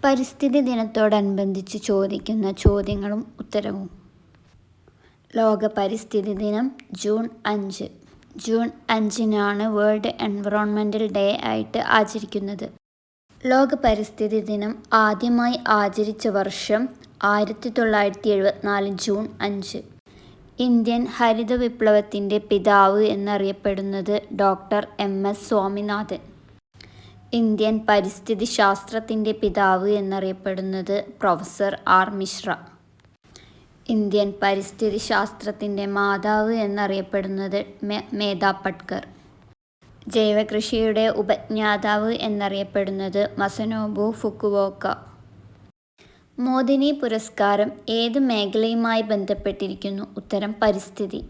പരിസ്ഥിതി ദിനത്തോടനുബന്ധിച്ച് ചോദിക്കുന്ന ചോദ്യങ്ങളും ഉത്തരവും. ലോക പരിസ്ഥിതി ദിനം ജൂൺ 5. ജൂൺ 5-നാണ് വേൾഡ് എൻവയോൺമെൻ്റൽ ഡേ ആയിട്ട് ആചരിക്കുന്നത്. ലോക പരിസ്ഥിതി ദിനം ആദ്യമായി ആചരിച്ച വർഷം 1974 ജൂൺ 5. ഇന്ത്യൻ ഹരിത വിപ്ലവത്തിൻ്റെ പിതാവ് എന്നറിയപ്പെടുന്നത് ഡോക്ടർ MS സ്വാമിനാഥൻ. ഇന്ത്യൻ പരിസ്ഥിതി ശാസ്ത്രത്തിൻ്റെ പിതാവ് എന്നറിയപ്പെടുന്നത് പ്രൊഫസർ R മിശ്ര. ഇന്ത്യൻ പരിസ്ഥിതി ശാസ്ത്രത്തിൻ്റെ മാതാവ് എന്നറിയപ്പെടുന്നത് മേധാ പട്കർ. ജൈവകൃഷിയുടെ ഉപജ്ഞാതാവ് എന്നറിയപ്പെടുന്നത് മസനോബു ഫുകുവോക്ക. മോദിനി പുരസ്കാരം ഏത് മേഖലയുമായി ബന്ധപ്പെട്ടിരിക്കുന്നു? ഉത്തരം പരിസ്ഥിതി.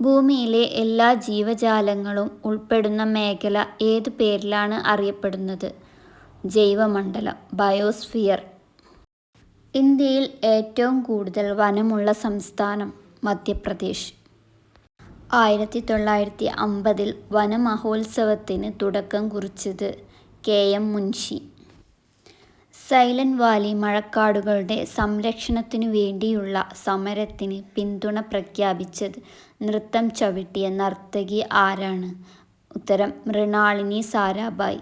ഭൂമിയിലെ എല്ലാ ജീവജാലങ്ങളും ഉൾപ്പെടുന്ന മേഖല ഏതു പേരിലാണ് അറിയപ്പെടുന്നത്? ജൈവമണ്ഡലം, ബയോസ്ഫിയർ. ഇന്ത്യയിൽ ഏറ്റവും കൂടുതൽ വനമുള്ള സംസ്ഥാനം? മധ്യപ്രദേശ്. 1950 വനമഹോത്സവത്തിന് തുടക്കം കുറിച്ചത് KM മുൻഷി. സൈലന്റ് വാലി മഴക്കാടുകളുടെ സംരക്ഷണത്തിനു വേണ്ടിയുള്ള സമരത്തിന് പിന്തുണ പ്രഖ്യാപിച്ചത് നൃത്തം ചവിട്ടിയ നർത്തകി ആരാണ്? ഉത്തരം മൃണാളിനി സാരാഭായ്.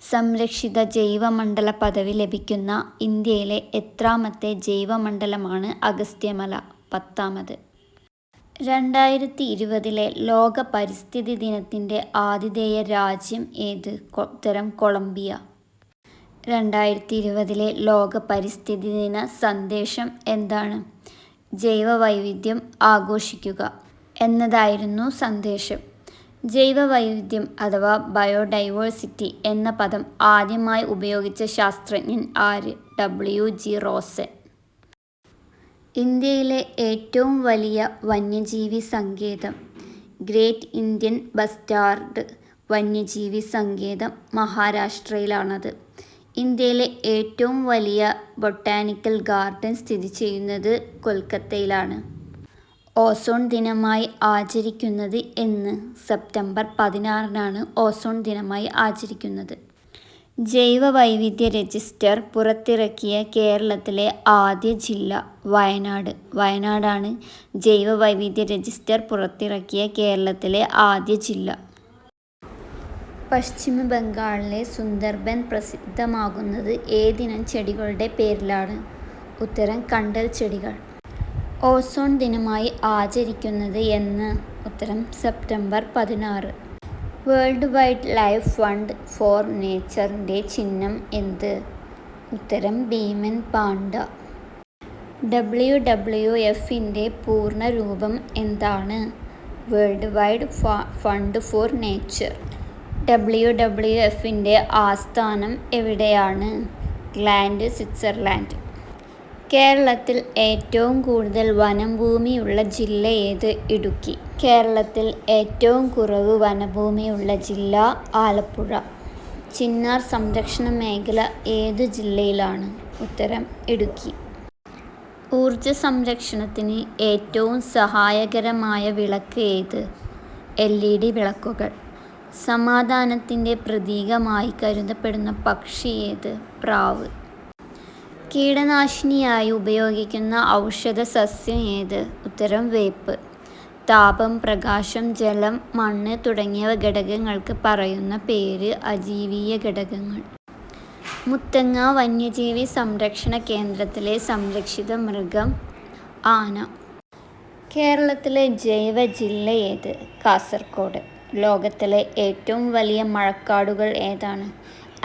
സംരക്ഷിത ജൈവമണ്ഡല പദവി ലഭിക്കുന്ന ഇന്ത്യയിലെ എത്രാമത്തെ ജൈവമണ്ഡലമാണ് അഗസ്ത്യമല? 10ാമത്. 2020 ലോക പരിസ്ഥിതി ദിനത്തിൻ്റെ ആതിഥേയ രാജ്യം ഏത്? ഉത്തരം കൊളംബിയ. 2020 ലോക പരിസ്ഥിതി ദിന സന്ദേശം എന്താണ്? ജൈവവൈവിധ്യം ആഘോഷിക്കുക എന്നതായിരുന്നു സന്ദേശം. ജൈവവൈവിധ്യം അഥവാ ബയോഡൈവേഴ്സിറ്റി എന്ന പദം ആദ്യമായി ഉപയോഗിച്ച ശാസ്ത്രജ്ഞൻ ആര്? WG റോസൻ. ഇന്ത്യയിലെ ഏറ്റവും വലിയ വന്യജീവി സങ്കേതം? ഗ്രേറ്റ് ഇന്ത്യൻ ബസ്റ്റാർഡ് വന്യജീവി സങ്കേതം മഹാരാഷ്ട്രയിലാണത്. ഇന്ത്യയിലെ ഏറ്റവും വലിയ ബൊട്ടാനിക്കൽ ഗാർഡൻ സ്ഥിതി ചെയ്യുന്നത് കൊൽക്കത്തയിലാണ്. ഓസോൺ ദിനമായി ആചരിക്കുന്നത് എന്ന്? സെപ്റ്റംബർ 16-നാണ് ഓസോൺ ദിനമായി ആചരിക്കുന്നത്. ജൈവവൈവിധ്യ രജിസ്റ്റർ പുറത്തിറക്കിയ കേരളത്തിലെ ആദ്യ ജില്ല? വയനാട്. വയനാടാണ് ജൈവവൈവിധ്യ രജിസ്റ്റർ പുറത്തിറക്കിയ കേരളത്തിലെ ആദ്യ ജില്ല. പശ്ചിമ ബംഗാളിലെ സുന്ദർബൻ പ്രസിദ്ധമാകുന്നത് ഏതിനം ചെടികളുടെ പേരിലാണ്? ഉത്തരം കണ്ടൽ ചെടികൾ. ഓസോൺ ദിനമായി ആചരിക്കുന്നത് എന്ന്? ഉത്തരം September 16. World wildlife fund for നേച്ചറിൻ്റെ ചിഹ്നം എന്ത്? ഉത്തരം ഭീമൻ പാണ്ട. WWFൻ്റെ പൂർണ്ണരൂപം എന്താണ്? World wide fund for nature. WWFൻ്റെ ആസ്ഥാനം എവിടെയാണ്? Gland, Switzerland. കേരളത്തിൽ ഏറ്റവും കൂടുതൽ വനഭൂമിയുള്ള ജില്ല ഏത്? ഇടുക്കി. കേരളത്തിൽ ഏറ്റവും കുറവ് വനഭൂമിയുള്ള ജില്ല? ആലപ്പുഴ. ചിന്നാർ സംരക്ഷണ മേഖല ഏതു ജില്ലയിലാണ്? ഉത്തരം ഇടുക്കി. ഊർജ സംരക്ഷണത്തിന് ഏറ്റവും സഹായകരമായ വിളക്ക് ഏത്? LED വിളക്കുകൾ. സമാധാനത്തിൻ്റെ പ്രതീകമായി കരുതപ്പെടുന്ന പക്ഷി ഏത്? പ്രാവ്. കീടനാശിനിയായി ഉപയോഗിക്കുന്ന ഔഷധ സസ്യം ഏത്? ഉത്തരം വേപ്പ്. താപം, പ്രകാശം, ജലം, മണ്ണ് തുടങ്ങിയ ഘടകങ്ങൾക്ക് പറയുന്ന പേര് അജീവീയ ഘടകങ്ങൾ. മുത്തങ്ങ വന്യജീവി സംരക്ഷണ കേന്ദ്രത്തിലെ സംരക്ഷിത മൃഗം? ആന. കേരളത്തിലെ ജൈവ ജില്ല ഏത്? കാസർഗോഡ്. ലോകത്തിലെ ഏറ്റവും വലിയ മഴക്കാടുകൾ ഏതാണ്?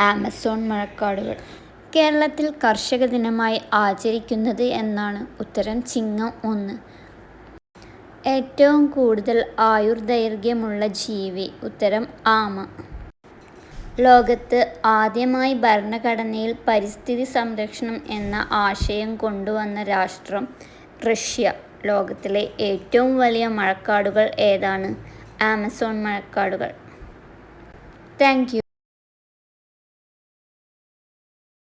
ആമസോൺ മഴക്കാടുകൾ. കേരളത്തിൽ കർഷക ദിനമായി ആചരിക്കുന്നത് എന്നാണ്? ഉത്തരം ചിങ്ങം 1. ഏറ്റവും കൂടുതൽ ആയുർദൈർഘ്യമുള്ള ജീവി? ഉത്തരം ആമ. ലോകത്ത് ആദ്യമായി ഭരണഘടനയിൽ പരിസ്ഥിതി സംരക്ഷണം എന്ന ആശയം കൊണ്ടുവന്ന രാഷ്ട്രം? റഷ്യ. ലോകത്തിലെ ഏറ്റവും വലിയ മഴക്കാടുകൾ ഏതാണ്? ആമസോൺ മഴക്കാടുകൾ. Thank U.